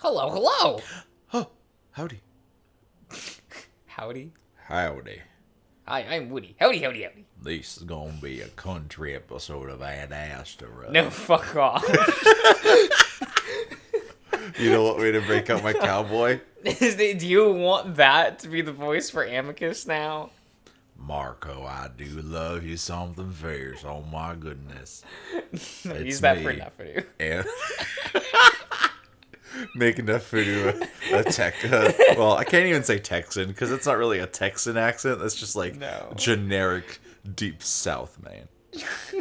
Hello, hello. Oh, howdy. Howdy. Howdy. Hi, I'm Woody. Howdy, howdy, howdy. This is gonna be a country episode of Adastra. No, fuck off. You don't want me to break out my cowboy? Do you want that to be the voice for Amicus now? Marco, I do love you something fierce. Oh my goodness. Use that for nothing. And make enough for a well, I can't even say Texan because it's not really a Texan accent. That's just like generic deep South, man.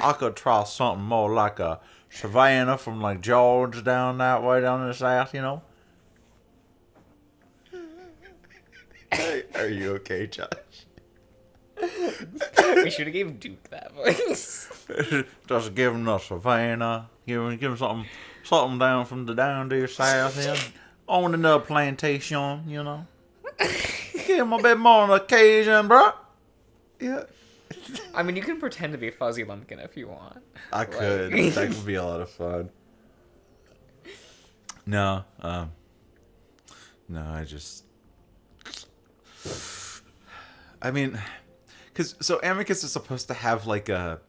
I could try something more like a Savannah from like Georgia down that way down in the South, you know? Hey, are you okay, Josh? We should have gave Duke that voice. Just give him the Savannah. Give him something down from the down to your south end. Owning a plantation, you know. Give him a bit more on occasion, bro. Yeah. I mean, you can pretend to be Fuzzy Lumpkin if you want. I could. That could be a lot of fun. No, I mean, so Amicus is supposed to have like an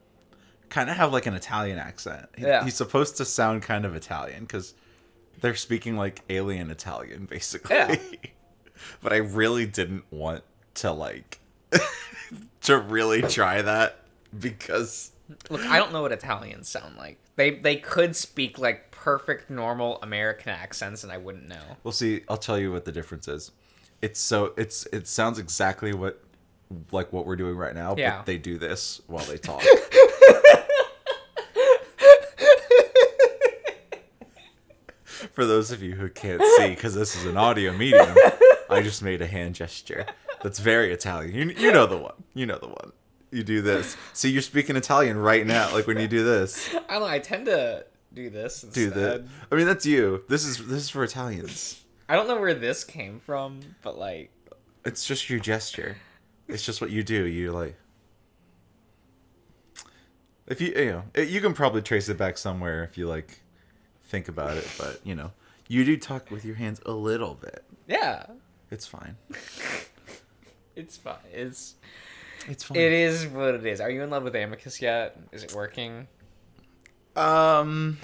Italian accent. He's supposed to sound kind of Italian because they're speaking like alien Italian, basically. Yeah. But I really didn't want to to really try that because Look, I don't know what Italians sound like. They could speak like perfect normal American accents and I wouldn't know. Well, see, I'll tell you what the difference is. It sounds exactly what we're doing right now, yeah. But they do this while they talk. For those of you who can't see, because this is an audio medium, I just made a hand gesture. That's very Italian. You know the one. You know the one. You do this. See, you're speaking Italian right now, like when you do this. I don't know. I tend to do this instead. Do that. I mean, that's you. This is for Italians. I don't know where this came from, but like, it's just your gesture. It's just what you do. You like. If you can probably trace it back somewhere if you think about it, but you do talk with your hands a little bit. Yeah. It's fine. It's fine. It's fine. It is what it is. Are you in love with Amicus yet? Is it working? I'm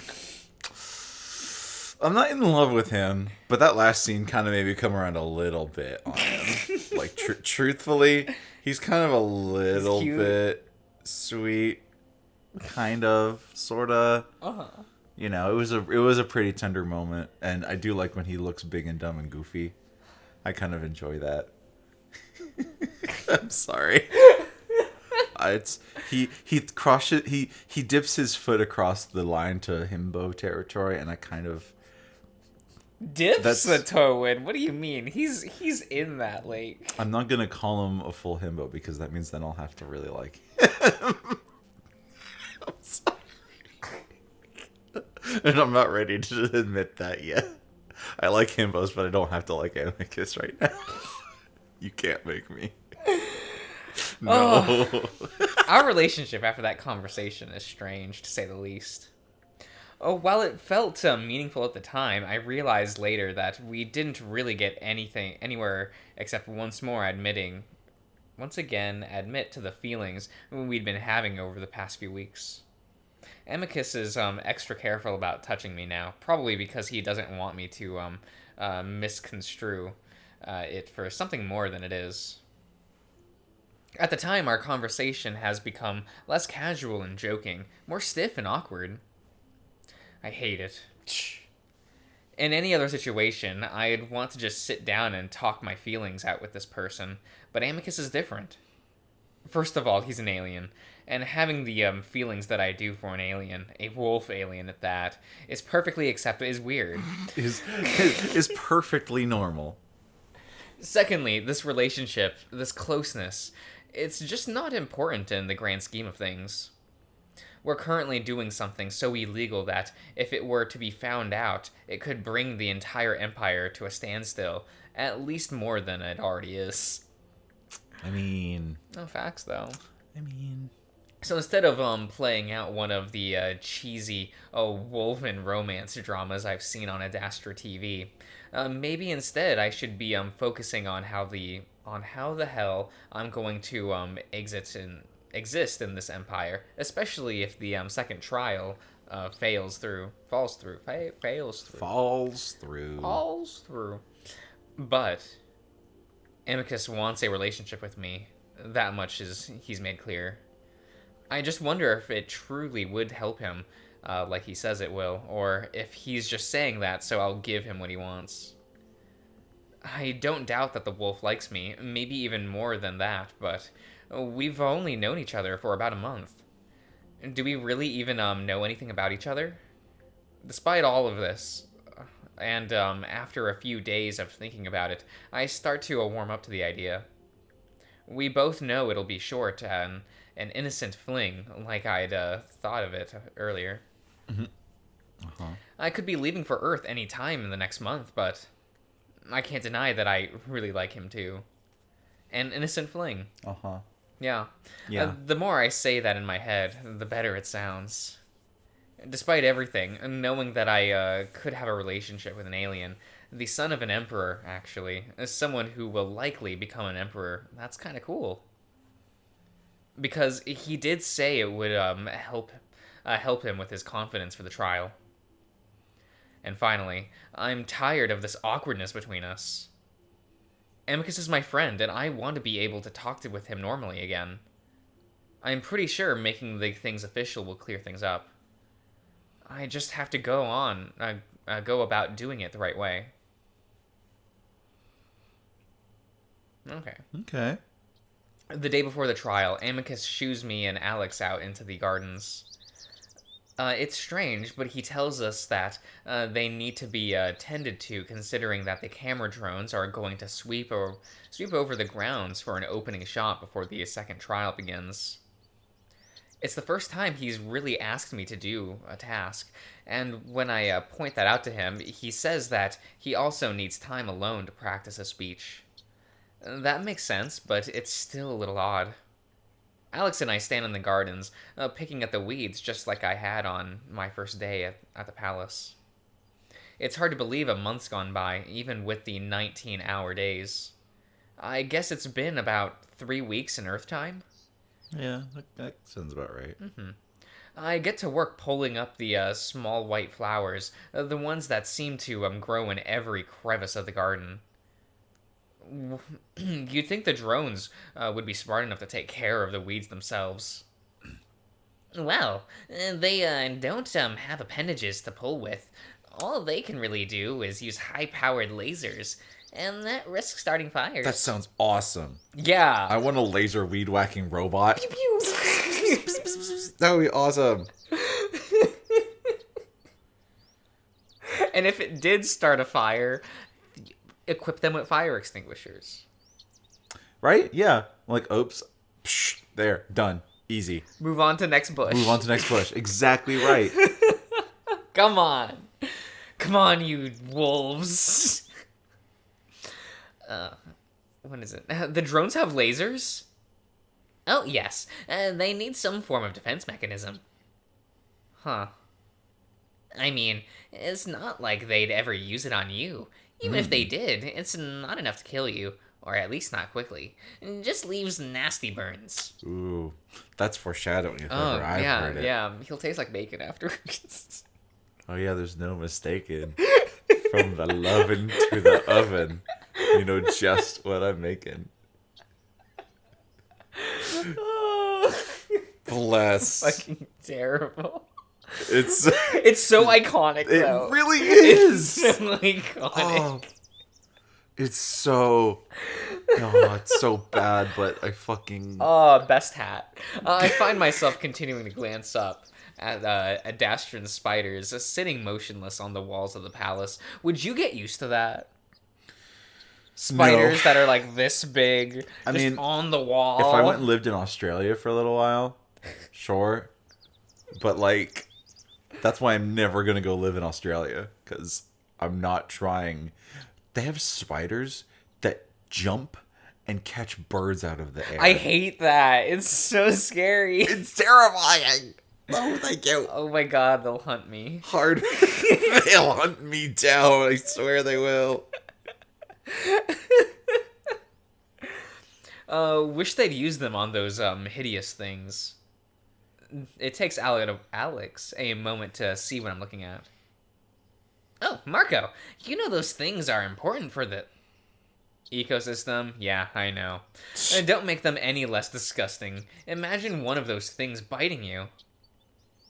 not in love with him, but that last scene kind of made me come around a little bit on him. Truthfully, he's kind of a little bit sweet, kind of, sorta. It was a pretty tender moment, and I do like when he looks big and dumb and goofy. I kind of enjoy that. I'm sorry. He dips his foot across the line to himbo territory, and I kind of dips the toe in. What do you mean? He's in that lake. I'm not gonna call him a full himbo because that means then I'll have to really like him. I'm sorry. And I'm not ready to admit that yet. I like himbos, but I don't have to like Amicus right now. You can't make me. No. Oh. Our relationship after that conversation is strange, to say the least. Oh, while it felt meaningful at the time, I realized later that we didn't really get anywhere except once again admit to the feelings we'd been having over the past few weeks. Amicus is extra careful about touching me now, probably because he doesn't want me to misconstrue it for something more than it is. At the time, our conversation has become less casual and joking, more stiff and awkward. I hate it. In any other situation, I'd want to just sit down and talk my feelings out with this person, but Amicus is different. First of all, he's an alien, and having the feelings that I do for an alien, a wolf alien at that, is perfectly acceptable, is weird. is perfectly normal. Secondly, this relationship, this closeness, it's just not important in the grand scheme of things. We're currently doing something so illegal that, if it were to be found out, it could bring the entire empire to a standstill, at least more than it already is. I mean... No facts, though. I mean... So instead of playing out one of the cheesy woven romance dramas I've seen on Adastra TV, maybe instead I should be focusing on how the hell I'm going to exist in this empire, especially if the second trial Falls through. falls through. But Amicus wants a relationship with me. That much is he's made clear. I just wonder if it truly would help him, like he says it will, or if he's just saying that so I'll give him what he wants. I don't doubt that the wolf likes me, maybe even more than that, but we've only known each other for about a month. Do we really even know anything about each other? Despite all of this, and after a few days of thinking about it, I start to warm up to the idea. We both know it'll be short and an innocent fling, like I'd thought of it earlier. Mm-hmm. Uh-huh. I could be leaving for Earth any time in the next month, but I can't deny that I really like him too. An innocent fling. Uh-huh. Yeah. Yeah. The more I say that in my head, the better it sounds. Despite everything, knowing that I could have a relationship with an alien, the son of an emperor, actually, as someone who will likely become an emperor, that's kind of cool. Because he did say it would help him with his confidence for the trial. And finally, I'm tired of this awkwardness between us. Amicus is my friend, and I want to be able to with him normally again. I'm pretty sure making the things official will clear things up. I just have to go about doing it the right way. Okay. Okay. The day before the trial, Amicus shoos me and Alex out into the gardens. It's strange, but he tells us that they need to be tended to, considering that the camera drones are going to sweep over the grounds for an opening shot before the second trial begins. It's the first time he's really asked me to do a task, and when I point that out to him, he says that he also needs time alone to practice a speech. That makes sense, but it's still a little odd. Alex and I stand in the gardens, picking at the weeds just like I had on my first day at the palace. It's hard to believe a month's gone by, even with the 19-hour days. I guess it's been about 3 weeks in Earth time? Yeah, that sounds about right. Mm-hmm. I get to work pulling up the small white flowers, the ones that seem to grow in every crevice of the garden. You'd think the drones would be smart enough to take care of the weeds themselves. Well, they don't have appendages to pull with. All they can really do is use high-powered lasers, and that risks starting fires. That sounds awesome. Yeah. I want a laser weed whacking robot. Pew, pew. That would be awesome. And if it did start a fire, equip them with fire extinguishers. Right? Yeah. Like, oops. Psh, there. Done. Easy. Move on to next bush. Move on to next bush. Exactly right. Come on. Come on, you wolves. What is it? The drones have lasers? Oh, yes. They need some form of defense mechanism. Huh. I mean, it's not like they'd ever use it on you. Even if they did, it's not enough to kill you. Or at least not quickly. It just leaves nasty burns. Ooh. That's foreshadowing if ever I've heard it. Yeah. He'll taste like bacon afterwards. Oh, yeah, there's no mistaking. From the oven to the oven. You know just what I'm making. Bless. Fucking terrible. It's so iconic, though. It really is. It's so iconic. Oh, it's so... Oh, it's so bad, but I fucking... Oh, best hat. I find myself continuing to glance up at Adastran spiders sitting motionless on the walls of the palace. Would you get used to that? Spiders that are like this big, on the wall. If I went and lived in Australia for a little while, sure. But, like, that's why I'm never going to go live in Australia, because I'm not trying. They have spiders that jump and catch birds out of the air. I hate that. It's so scary. It's terrifying. No, thank you. Oh my god, they'll hunt me. Hard. They'll hunt me down. I swear they will. Wish they'd use them on those hideous things. It takes Alex a moment to see what I'm looking at. Oh, Marco, you know those things are important for the ecosystem? Yeah, I know. Don't make them any less disgusting. Imagine one of those things biting you.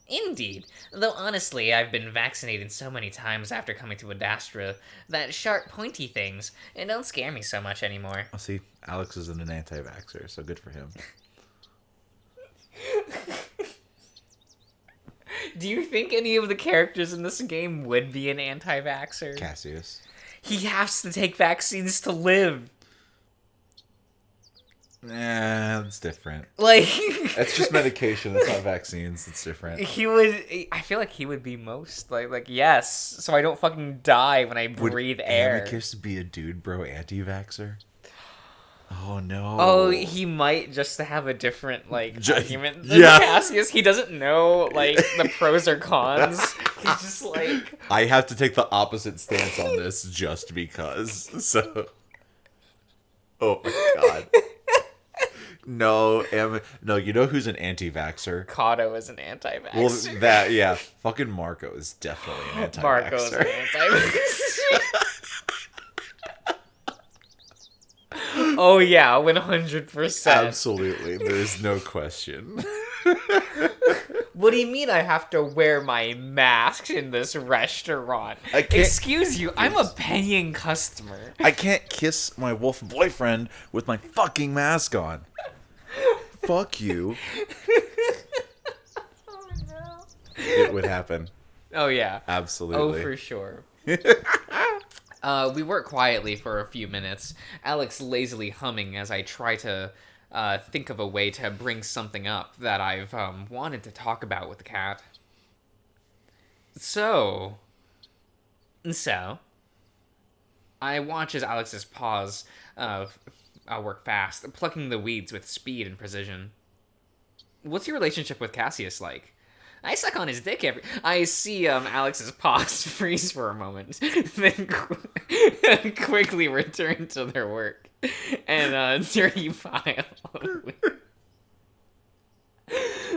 Indeed. Though honestly, I've been vaccinated so many times after coming to Adastra that sharp, pointy things don't scare me so much anymore. Well, see, Alex isn't an anti-vaxxer, so good for him. Do you think any of the characters in this game would be an anti-vaxxer? Cassius. He has to take vaccines to live. Nah, it's different. Like... It's just medication. It's not vaccines. It's different. I feel like he would be most, like yes, so I don't fucking die when I breathe air. Would Amicus be a dude bro anti-vaxxer? Oh, no. Oh, he might just have a different, argument than yeah. Cassius. He doesn't know, the pros or cons. He's just like... I have to take the opposite stance on this just because, so... Oh, my God. No, you know who's an anti-vaxxer? Kato is an anti-vaxxer. Well, yeah. Fucking Marco is definitely an anti-vaxxer. Marco's an anti-vaxxer. Oh, yeah, 100%. Absolutely. There's no question. What do you mean I have to wear my mask in this restaurant? Excuse you, I'm a paying customer. I can't kiss my wolf boyfriend with my fucking mask on. Fuck you. Oh, no. It would happen. Oh, yeah. Absolutely. Oh, for sure. We work quietly for a few minutes, Alex lazily humming as I try to think of a way to bring something up that I've wanted to talk about with the cat. So, I watch as Alex's paws work fast, plucking the weeds with speed and precision. What's your relationship with Cassius like? I suck on his dick I see Alex's paws freeze for a moment, then quickly return to their work and dirty pile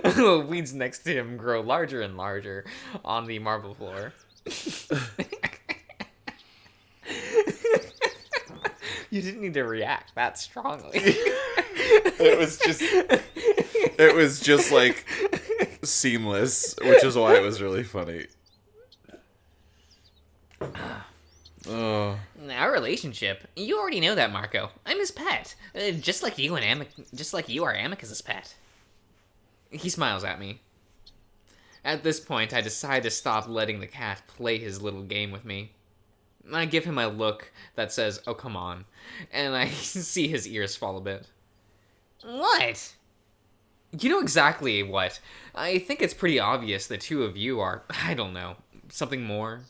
of weeds next to him grow larger and larger on the marble floor. You didn't need to react that strongly. It was just like seamless, which is why it was really funny. Our relationship, you already know that, Marco. I'm his pet, just like you are Amicus's pet. He smiles at me. At this point, I decide to stop letting the cat play his little game with me. I give him a look that says, "Oh, come on," and I see his ears fall a bit. What? You know exactly what. I think it's pretty obvious the two of you are, I don't know, something more.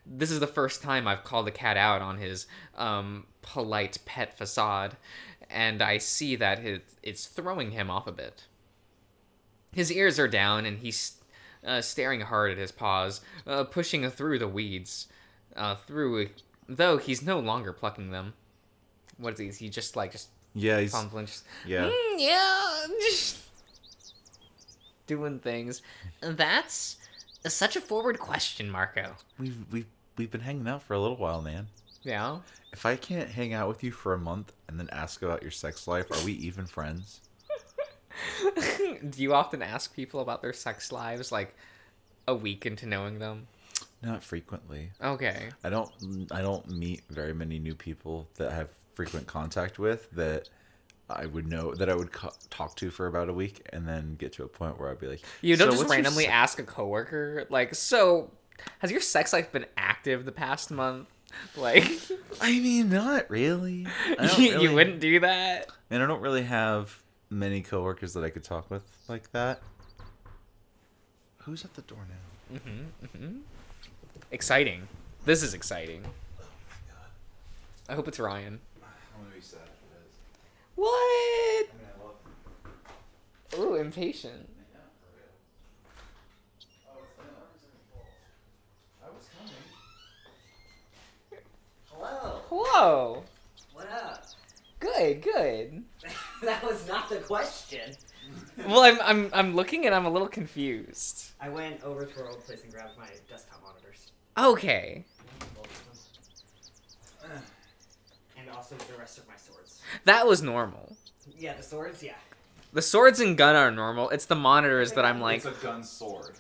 This is the first time I've called the cat out on his polite pet facade, and I see that it's throwing him off a bit. His ears are down, and he's staring hard at his paws, pushing through the weeds. Though he's no longer plucking them. What is he? He just yeah, he's fumbling, just doing things. That's such a forward question, Marco. We've been hanging out for a little while, man. Yeah. If I can't hang out with you for a month and then ask about your sex life, are we even friends? Do you often ask people about their sex lives like a week into knowing them? Not frequently. Okay. I don't meet very many new people that I have frequent contact with that I would know that I would talk to for about a week and then get to a point where I'd be like, you don't just randomly ask a coworker like, so has your sex life been active the past month? Like, I mean, not really. You wouldn't do that? And I don't really have many coworkers that I could talk with like that. Who's at the door now? Exciting. This is exciting. Oh my god. I hope it's Ryan. I'm gonna be sad. What? I'm gonna look. Ooh, impatient. Hello. Whoa. What up? Good, good. That was not the question. Well, I'm looking and I'm a little confused. I went over to our old place and grabbed my desktop monitors. Okay. Both of them. And also the rest of my swords. That was normal. Yeah, the swords, yeah. The swords and gun are normal. It's the monitors that I'm like, It's a gun sword.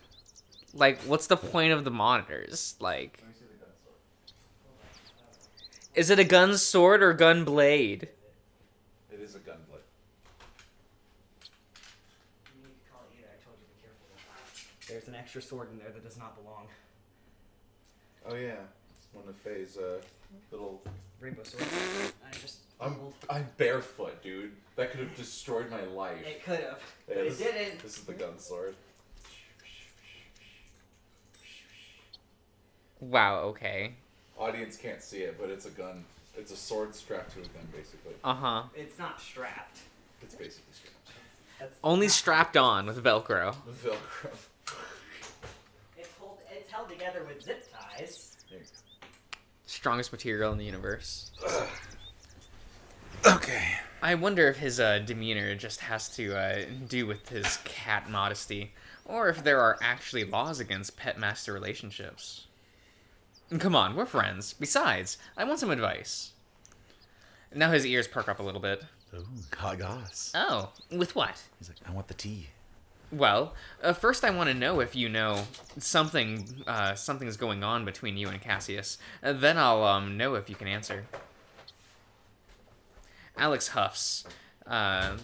what's the point of the monitors? Like, Let me see the gun sword. is it a gun sword or gun blade? It is a gun blade. You need to call it either. I told you to be careful. There's an extra sword in there that does not belong. Oh yeah, one of Faye's little. Rainbow sword. I just I'm barefoot, dude. That could have destroyed my life. It could have, Yeah, but it didn't. This is the gun sword. Wow, okay. Audience can't see it, but it's a gun. It's a sword strapped to a gun, basically. Uh-huh. It's not strapped. It's basically strapped. That's Only not- strapped on with Velcro. With Velcro. It's held together with zip ties. There you Strongest material in the universe. go. Okay. I wonder if his demeanor just has to do with his cat modesty, or if there are actually laws against pet master relationships. Come on, we're friends. Besides, I want some advice. Now his ears perk up a little bit. Ooh, Kagas. Oh, with what? He's like, I want the tea. Well, first I want to know if you know something's going on between you and Cassius. Then I'll know if you can answer. Alex huffs. Alex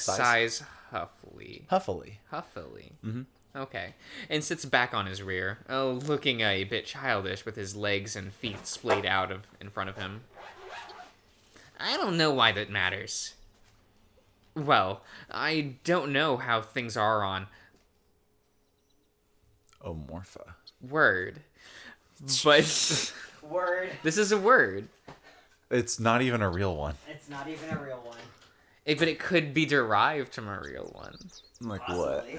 sighs huffily. Huffily. Huffily. Mm-hmm. Okay. And sits back on his rear, looking a bit childish with his legs and feet splayed out in front of him. I don't know why that matters. Well, I don't know how things are on Omorpha. Word. But Word. this is a word. It's not even a real one. It's not even a real one. But it could be derived from a real one. Like Possibly.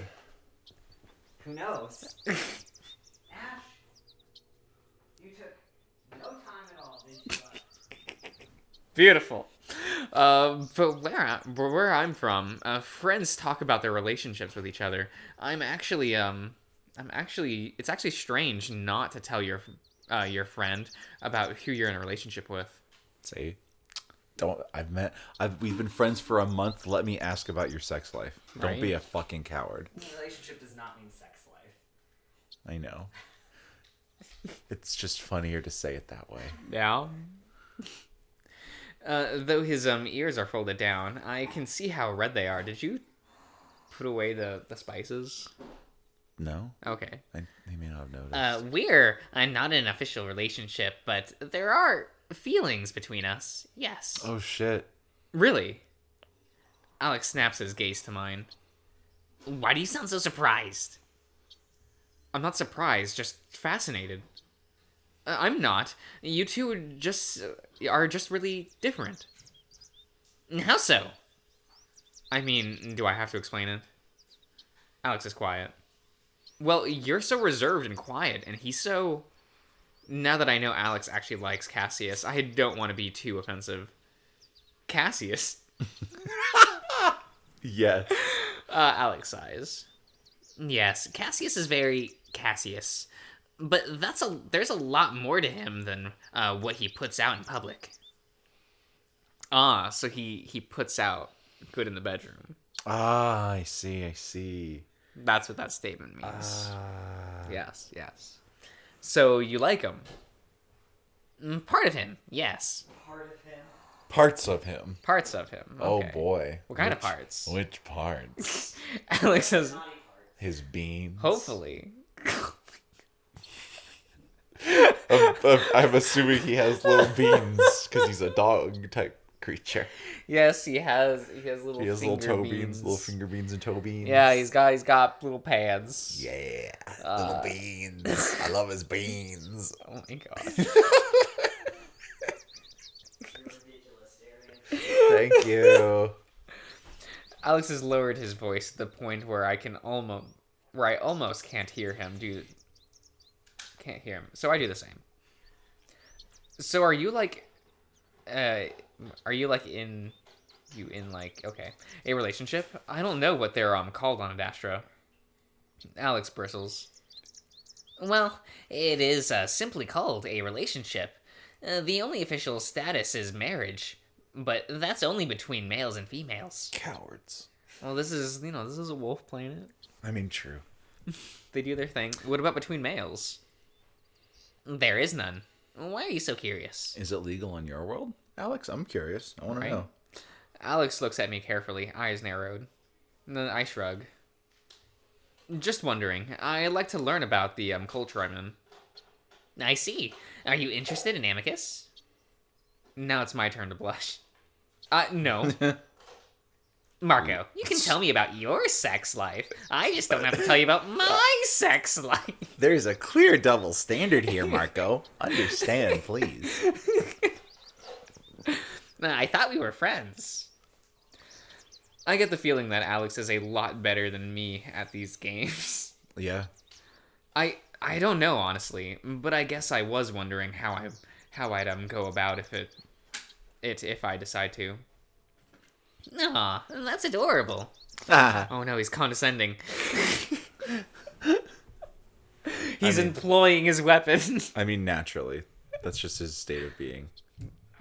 Who knows? Ash, you took no time at all, did you? Beautiful. But where I'm from, friends talk about their relationships with each other. It's actually strange not to tell your friend about who you're in a relationship with. Say, we've been friends for a month. Let me ask about your sex life. Don't Right. be a fucking coward. Relationship does not mean sex life. I know. It's just funnier to say it that way. Yeah. Though his ears are folded down, I can see how red they are. Did you put away the spices? No? Okay. They may not have noticed. We're not in an official relationship, but there are feelings between us. Yes. Oh, shit. Really? Alex snaps his gaze to mine. Why do you sound so surprised? I'm not surprised, just fascinated. I'm not. You two are just really different. How so? I mean, do I have to explain it? Alex is quiet. Well, you're so reserved and quiet, and he's so... Now that I know Alex actually likes Cassius, I don't want to be too offensive. Cassius? Yes. Alex sighs. Yes, Cassius is very Cassius. But there's a lot more to him than what he puts out in public. Ah, so he puts out good in the bedroom. Ah, I see. That's what that statement means. Yes. So you like him? Part of him, yes. Part of him. Parts of him. Parts of him. Okay. Oh, boy. What kind of parts? Which parts? Alex says, Naughty parts. His beans. hopefully. I'm assuming he has little beans because he's a dog type creature. Yes, he has little He has finger little toe beans. beans, little finger beans and toe beans. Yeah, he's got little pads. Yeah, little beans. I love his beans. Oh my god. You're ridiculous, Darian. Thank you. Alex has lowered his voice to the point where I almost can't hear him. Can't hear him. So I do the same. So are you like okay, a relationship? I don't know what they're called on Adastra. Alex bristles. Well, it is simply called a relationship. The only official status is marriage, but that's only between males and females. Cowards. Well, this is a wolf planet. I mean, true. They do their thing. What about between males? There is none. Why are you so curious? Is it legal in your world, Alex? I'm curious. I want to know. Alex looks at me carefully, eyes narrowed. Then I shrug. Just wondering. I like to learn about the culture I'm in. I see. Are you interested in Amicus? Now it's my turn to blush. No. Marco, you can tell me about your sex life. I just don't have to tell you about my sex life. There's a clear double standard here, Marco. Understand, please. I thought we were friends. I get the feeling that Alex is a lot better than me at these games. Yeah. I don't know, honestly, but I guess I was wondering how I'd go about if I decide to. Aw, that's adorable. Oh no, he's condescending. He's employing his weapon. I mean, naturally. That's just his state of being.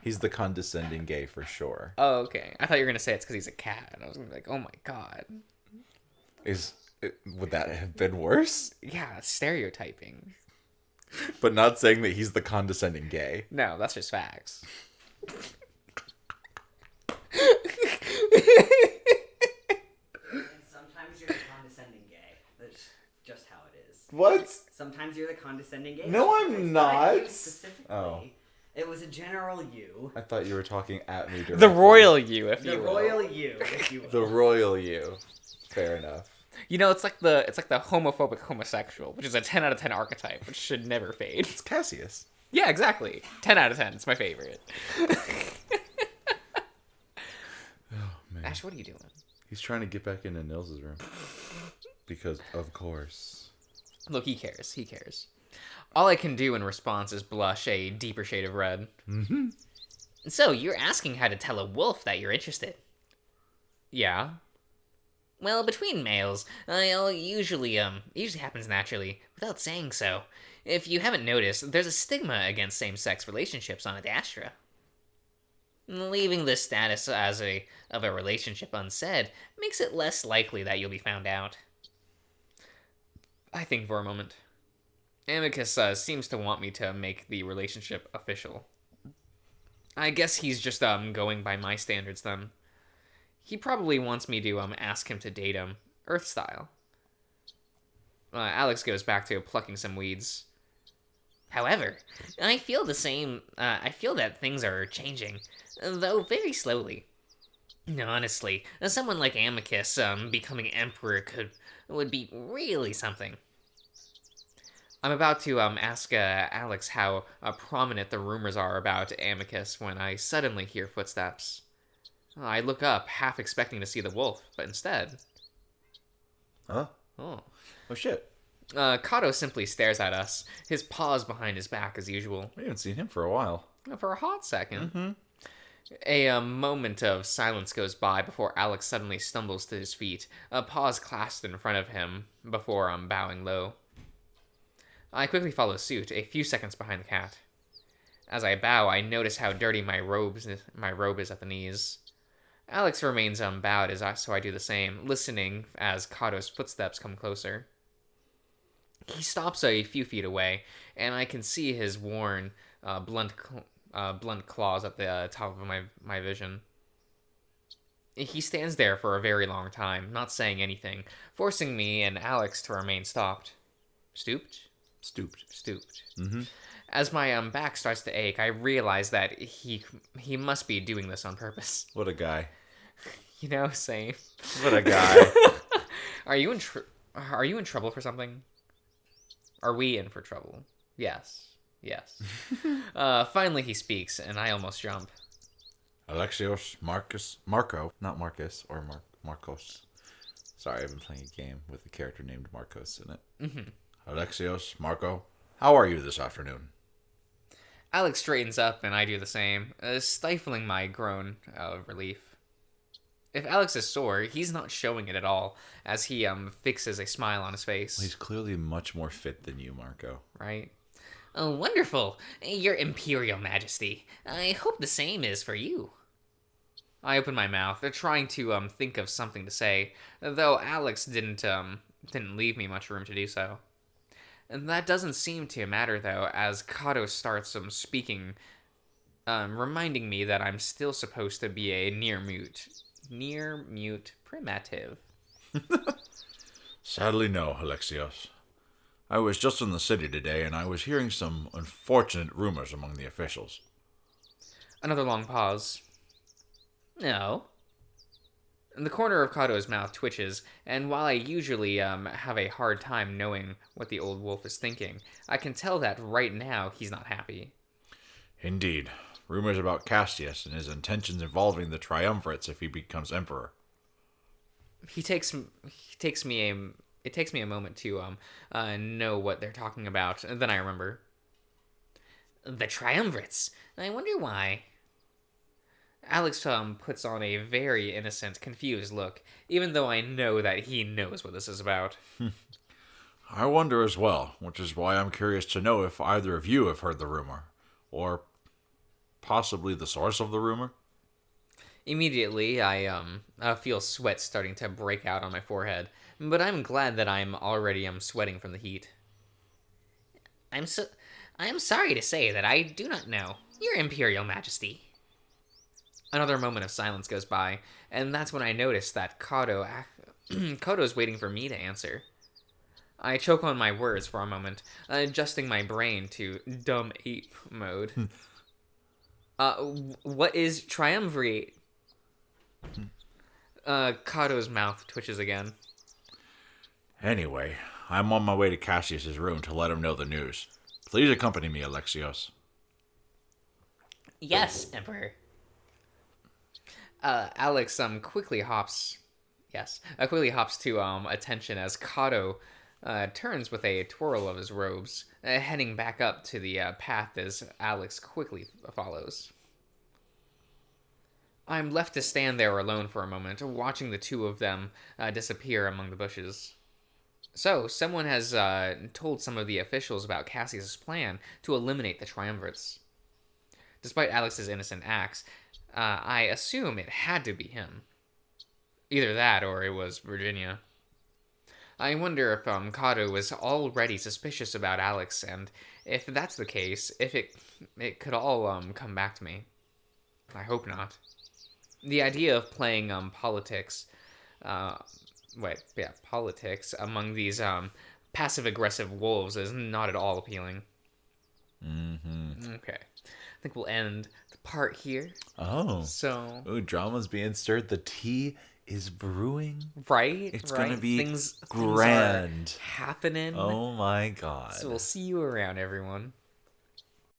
He's the condescending gay for sure. Oh, okay. I thought you were going to say it's because he's a cat. And I was going to be like, oh my god. Would that have been worse? Yeah, stereotyping. But not saying that he's the condescending gay. No, that's just facts. Sometimes you're the condescending gay. That's just how it is. What? Sometimes you're the condescending gay. No, That's I'm it's not. you specifically. Oh. It was a general you. I thought you were talking at me directly. The royal you, if The you will. royal you, if you will. The royal you. Fair enough. You know, it's like the homophobic homosexual, which is a 10 out of 10 archetype, which should never fade. It's Cassius. Yeah, exactly. 10 out of 10. It's my favorite. Oh, man. Ash, what are you doing? He's trying to get back into Nils's room. Because, of course. Look, he cares. He cares. All I can do in response is blush a deeper shade of red. Mm-hmm. So, you're asking how to tell a wolf that you're interested. Yeah. Well, between males, usually happens naturally, without saying so. If you haven't noticed, there's a stigma against same-sex relationships on Adastra. Leaving the status of a relationship unsaid makes it less likely that you'll be found out. I think for a moment. Amicus seems to want me to make the relationship official. I guess he's just going by my standards then. He probably wants me to ask him to date him, Earth style. Alex goes back to plucking some weeds. However, I feel the same. I feel that things are changing, though very slowly. Honestly, someone like Amicus becoming emperor would be really something. I'm about to ask Alex how prominent the rumors are about Amicus when I suddenly hear footsteps. I look up, half expecting to see the wolf, but instead... Huh? Oh shit. Kato simply stares at us, his paws behind his back as usual. We haven't seen him for a while. For a hot second. Mm-hmm. A moment of silence goes by before Alex suddenly stumbles to his feet, paws clasped in front of him before bowing low. I quickly follow suit, a few seconds behind the cat. As I bow, I notice how dirty my robe is at the knees. Alex remains bowed, so I do the same, listening as Kato's footsteps come closer. He stops a few feet away, and I can see his worn, blunt claws at the top of my vision. He stands there for a very long time, not saying anything, forcing me and Alex to remain stopped. Stooped. Mm-hmm. As my back starts to ache, I realize that he must be doing this on purpose. What a guy. You know, same. What a guy. Are you in trouble for something? Are we in for trouble? Yes. Finally he speaks, and I almost jump. Alexios, Marco, not Marcus or Marcos. Sorry, I've been playing a game with a character named Marcos in it. Alexios, Marco, how are you this afternoon? Alex straightens up, and I do the same, stifling my groan of relief. If Alex is sore, he's not showing it at all, as he fixes a smile on his face. He's clearly much more fit than you, Marco. Right? Oh, wonderful, Your Imperial Majesty. I hope the same is for you. I open my mouth, trying to think of something to say, though Alex didn't leave me much room to do so. And that doesn't seem to matter, though, as Kato starts speaking, reminding me that I'm still supposed to be a near-mute primitive. Sadly, no, Alexios. I was just in the city today, and I was hearing some unfortunate rumors among the officials. Another long pause. No. The corner of Kato's mouth twitches, and while I usually have a hard time knowing what the old wolf is thinking, I can tell that right now he's not happy. Indeed. Rumors about Cassius and his intentions involving the triumvirates if he becomes emperor. It takes me a moment to know what they're talking about, and then I remember. The triumvirates. I wonder why. Alex puts on a very innocent, confused look, even though I know that he knows what this is about. I wonder as well, which is why I'm curious to know if either of you have heard the rumor, or possibly the source of the rumor. Immediately, I feel sweat starting to break out on my forehead, but I'm glad that I'm already sweating from the heat. I am sorry to say that I do not know, Your Imperial Majesty. Another moment of silence goes by, and that's when I notice that Koto's waiting for me to answer. I choke on my words for a moment, adjusting my brain to dumb ape mode. What is triumvirate? Kato's mouth twitches again. Anyway, I'm on my way to Cassius's room to let him know the news. Please accompany me, Alexios. Yes, Emperor. Alex quickly hops to attention as Kato turns with a twirl of his robes, heading back up to the path as Alex quickly follows. I'm left to stand there alone for a moment, watching the two of them disappear among the bushes. So, someone has told some of the officials about Cassius' plan to eliminate the triumvirates. Despite Alex's innocent acts, I assume it had to be him. Either that, or it was Virginia. I wonder if Kato was already suspicious about Alex, and if that's the case, if it could all come back to me. I hope not. The idea of playing politics among these passive-aggressive wolves is not at all appealing. Mm-hmm. Okay. I think we'll end the part here. Oh. So. Ooh, drama's being stirred. The tea is brewing. Right? It's right. gonna be things grand. are happening. Oh my god. So we'll see you around, everyone.